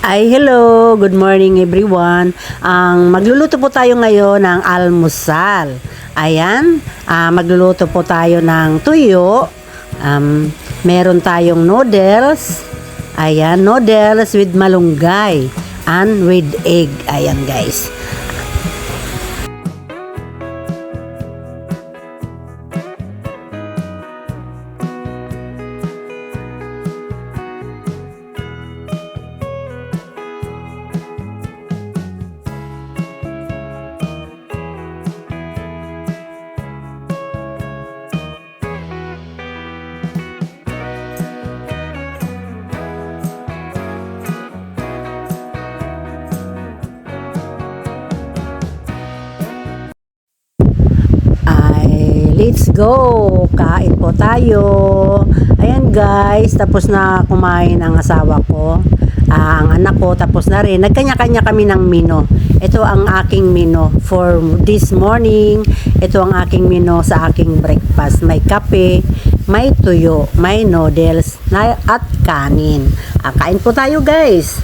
Hello, good morning everyone. Magluluto po tayo ngayon ng almusal. Ayan, magluluto po tayo ng tuyo. Meron tayong noodles. Ayan, noodles with malunggay and with egg. Ayan guys. Let's go! Kain po tayo. Ayan guys, tapos na kumain ang asawa ko. Ang anak ko tapos na rin. Nagkanya-kanya kami ng menu. Ito ang aking menu for this morning. Ito ang aking menu sa aking breakfast. May kape, may tuyo, may noodles, at kanin. Kain po tayo guys.